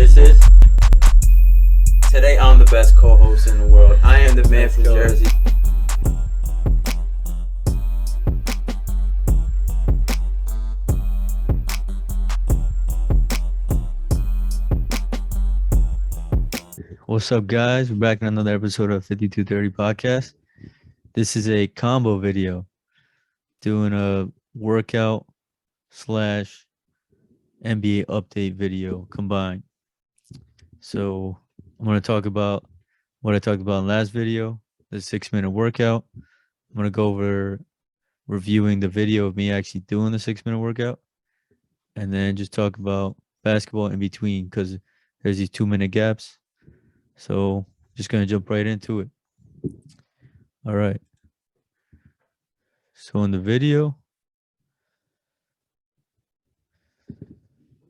This is today. I'm the best co-host in the world. I am the man from Jersey. What's up, guys? We're back in another episode of 5230 Podcast. This is a combo video doing a workout slash NBA update video combined. So I'm going to talk about what I talked about in last video, the 6-minute workout. I'm going to go over reviewing the video of me actually doing the 6-minute workout, and then just talk about basketball in between because there's these 2-minute gaps. So just going to jump right into it. All right. So in the video,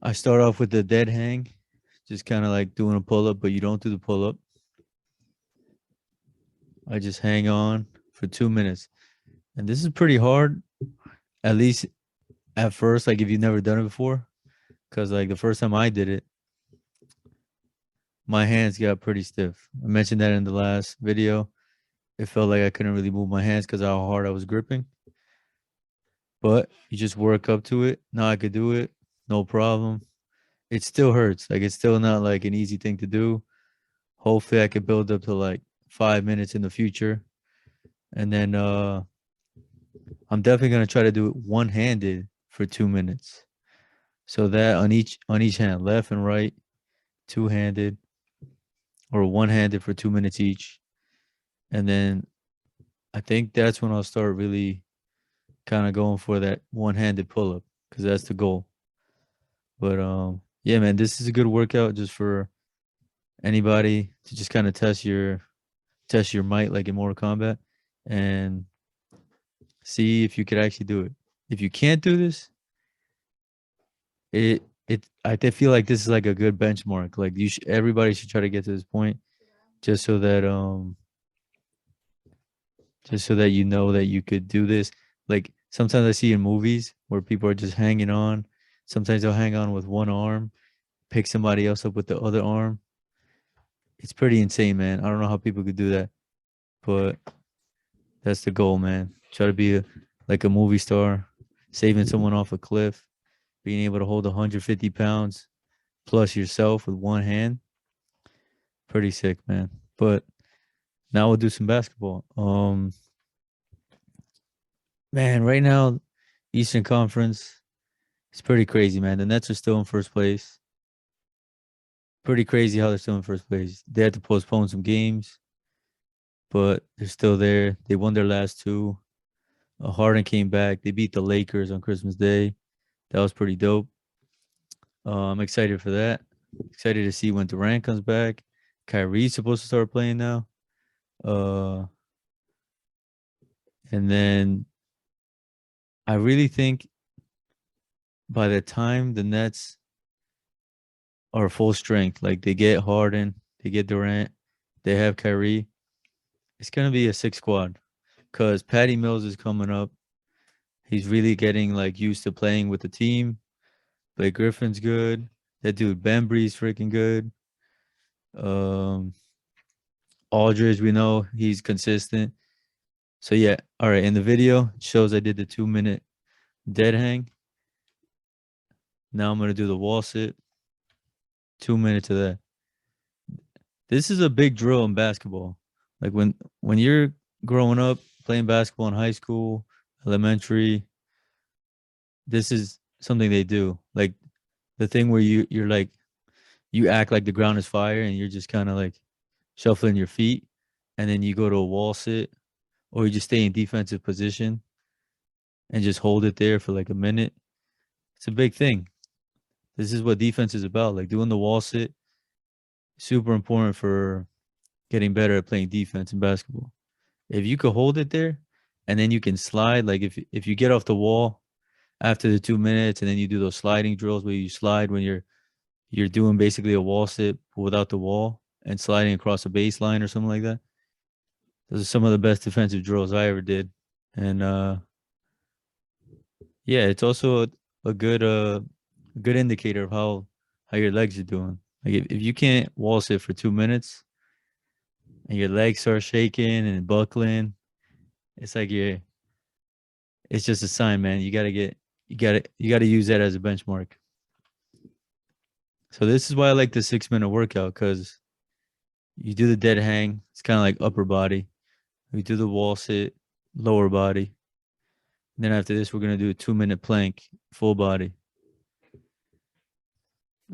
I start off with the dead hang, just kind of like doing a pull-up, but you don't do the pull-up. I just hang on for 2 minutes. And this is pretty hard, at least at first, like if you've never done it before. Because like the first time I did it, my hands got pretty stiff. I mentioned that in the last video. It felt like I couldn't really move my hands because of how hard I was gripping. But you just work up to it. Now I could do it, no problem. It still hurts. Like it's still not like an easy thing to do. Hopefully I could build up to like 5 minutes in the future. And then I'm definitely gonna try to do it one-handed for 2 minutes. So that on each hand, left and right, two-handed, or one-handed for 2 minutes each. And then I think that's when I'll start really kind of going for that one-handed pull-up, because that's the goal. But yeah, man, this is a good workout just for anybody to just kind of test your might, like in Mortal Kombat, and see if you could actually do it. If you can't do this, I feel like this is like a good benchmark. Like everybody should try to get to this point, just so that you know that you could do this. Like sometimes I see in movies where people are just hanging on. Sometimes they'll hang on with one arm, pick somebody else up with the other arm. It's pretty insane, man. I don't know how people could do that, but that's the goal, man. Try to be like a movie star, saving someone off a cliff, being able to hold 150 pounds plus yourself with one hand. Pretty sick, man. But now we'll do some basketball. Man, right now, Eastern Conference, it's pretty crazy, man. The Nets are still in first place. Pretty crazy how they're still in first place. They had to postpone some games, but they're still there. They won their last two. Harden came back. They beat the Lakers on Christmas Day. That was pretty dope. I'm excited for that. Excited to see when Durant comes back. Kyrie's supposed to start playing now. And then I really think by the time the Nets are full strength, like they get Harden, they get Durant, they have Kyrie, it's going to be a 6 squad because Patty Mills is coming up. He's really getting like used to playing with the team. Blake Griffin's good. That dude Bembry's freaking good. Aldridge, we know he's consistent. So yeah, all right. In the video, it shows I did the 2-minute dead hang. Now I'm gonna do the wall sit. 2 minutes of that. This is a big drill in basketball. Like when you're growing up playing basketball in high school, elementary, this is something they do. Like the thing where you're like you act like the ground is fire and you're just kind of like shuffling your feet, and then you go to a wall sit, or you just stay in defensive position and just hold it there for like a minute. It's a big thing. This is what defense is about. Like doing the wall sit, super important for getting better at playing defense in basketball. If you could hold it there and then you can slide, like if you get off the wall after the 2 minutes and then you do those sliding drills where you slide when you're doing basically a wall sit without the wall and sliding across a baseline or something like that. Those are some of the best defensive drills I ever did. And yeah, it's also a good indicator of how your legs are doing. Like if you can't wall sit for 2 minutes and your legs start shaking and buckling, it's like it's just a sign, man. You gotta use that as a benchmark. So this is why I like the 6 minute workout, because you do the dead hang, it's kind of like upper body. We do the wall sit, lower body. And then after this, we're gonna do a 2 minute plank, full body.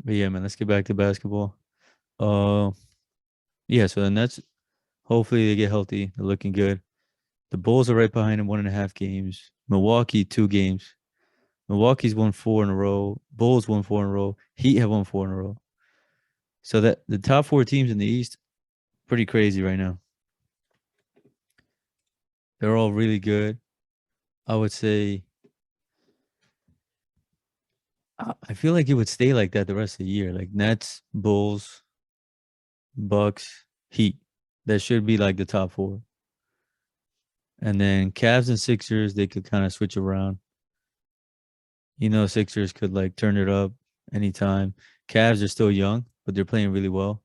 But yeah, man, let's get back to basketball. Uh yeah, so then that's hopefully they get healthy. They're looking good. The Bulls are right behind them, 1.5 games. Milwaukee, 2 games. Milwaukee's won 4 in a row. Bulls won 4 in a row. Heat have won 4 in a row. So that the top 4 teams in the East, pretty crazy right now. They're all really good. I would say I feel like it would stay like that the rest of the year. Like Nets, Bulls, Bucks, Heat. That should be like the top 4. And then Cavs and Sixers, they could kind of switch around. Sixers could like turn it up anytime. Cavs are still young, but they're playing really well.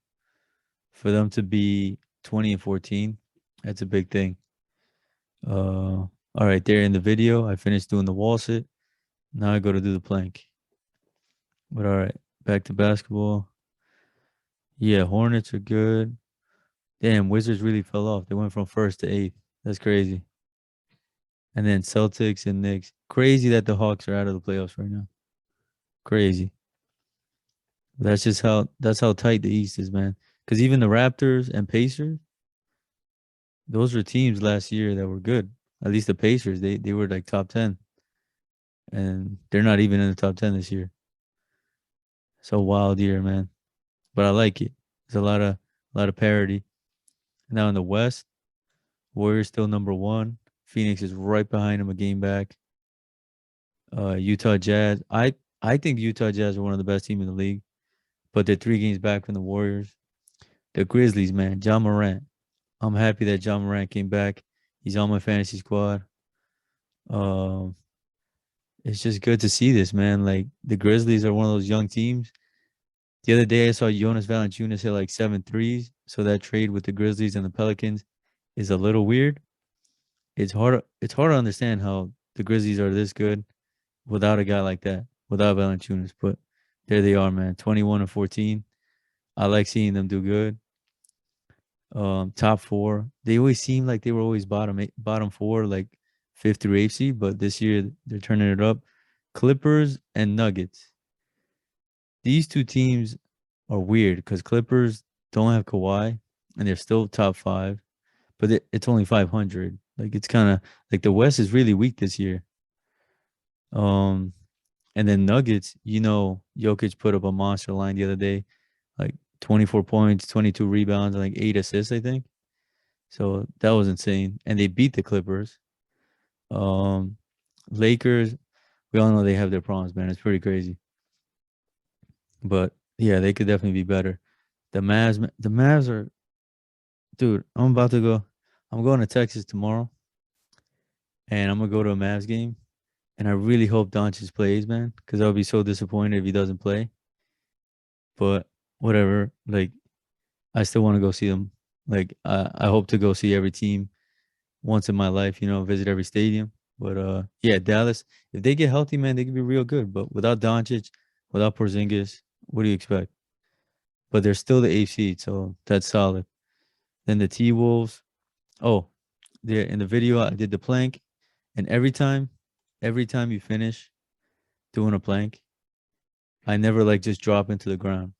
For them to be 20 and 14, that's a big thing. All right, there in the video, I finished doing the wall sit. Now I go to do the plank. But all right, back to basketball. Yeah, Hornets are good. Damn, Wizards really fell off. They went from first to eighth. That's crazy. And then Celtics and Knicks. Crazy that the Hawks are out of the playoffs right now. Crazy. That's how tight the East is, man. Because even the Raptors and Pacers, those were teams last year that were good. At least the Pacers, they were like top 10. And they're not even in the top 10 this year. So wild year, man. But I like it. There's a lot of parity. Now in the West, Warriors still number 1. Phoenix is right behind them, a game back. Utah Jazz. I think Utah Jazz are one of the best teams in the league, but they're 3 games back from the Warriors. The Grizzlies, man, Ja Morant. I'm happy that Ja Morant came back. He's on my fantasy squad. Um, it's just good to see this, man. Like the Grizzlies are one of those young teams. The other day I saw Jonas Valanciunas hit like 7 threes. So that trade with the Grizzlies and the Pelicans is a little weird. It's hard to understand how the Grizzlies are this good without a guy like that, without Valanciunas. But there they are, man. 21 and 14. I like seeing them do good. Top 4. They always seem like they were always bottom 4, like 5th through 8th seed, but this year they're turning it up. Clippers and Nuggets. These 2 teams are weird because Clippers don't have Kawhi and they're still top 5, but it's only 500. Like it's kind of like the West is really weak this year. Um, and then Nuggets, Jokic put up a monster line the other day, like 24 points, 22 rebounds, and like 8 assists, I think. So that was insane. And they beat the Clippers. Um, Lakers, we all know they have their problems, man. It's pretty crazy. But yeah, they could definitely be better. The Mavs are, dude, I'm going to Texas tomorrow and I'm gonna go to a Mavs game. And I really hope Doncic plays, man, because I'll be so disappointed if he doesn't play. But whatever, like I still want to go see them. Like I hope to go see every team once in my life, visit every stadium. But yeah, Dallas, if they get healthy, man, they could be real good. But without Doncic, without Porzingis, what do you expect? But they're still the eighth seed, so that's solid. Then the T Wolves. Oh, there in the video I did the plank, and every time you finish doing a plank, I never like just drop into the ground.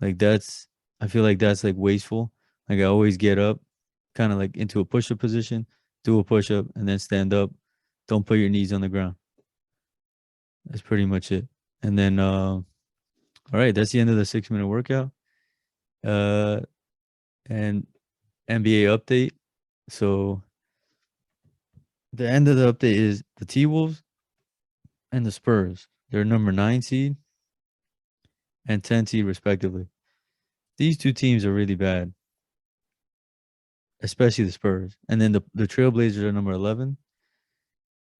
Like I feel like that's like wasteful. Like I always get up, kind of like into a push-up position, do a push-up, and then stand up. Don't put your knees on the ground. That's pretty much it. And then all right, that's the end of the 6 minute workout. Uh and NBA update. So the end of the update is the T Wolves and the Spurs. They're number 9 seed and 10 seed respectively. These 2 teams are really bad, especially the Spurs. And then the Trailblazers are number 11.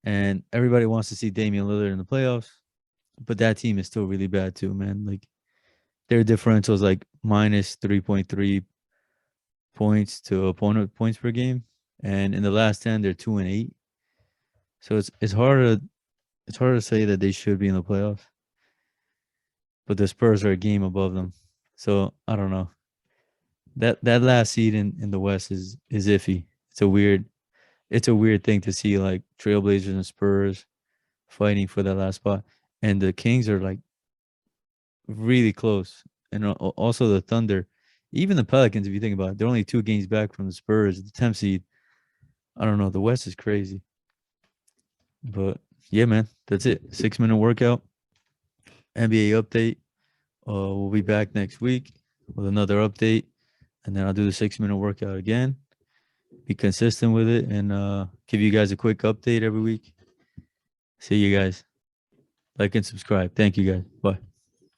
And everybody wants to see Damian Lillard in the playoffs, but that team is still really bad too, man. Like their differential is like minus 3.3 points to opponent points per game, and in the last 10 they're 2-8. So it's hard to say that they should be in the playoffs, but the Spurs are a game above them. So I don't know. That last seed in the West is iffy. It's a weird thing to see, like Trailblazers and Spurs fighting for that last spot, and the Kings are like really close, and also the Thunder, even the Pelicans. If you think about it, they're only 2 games back from the Spurs, the 10th seed. I don't know. The West is crazy, but yeah, man, that's it. 6-minute workout, NBA update. We'll be back next week with another update, and then I'll do the 6-minute workout again. Be consistent with it, and give you guys a quick update every week. See you guys. Like and subscribe. Thank you guys. Bye.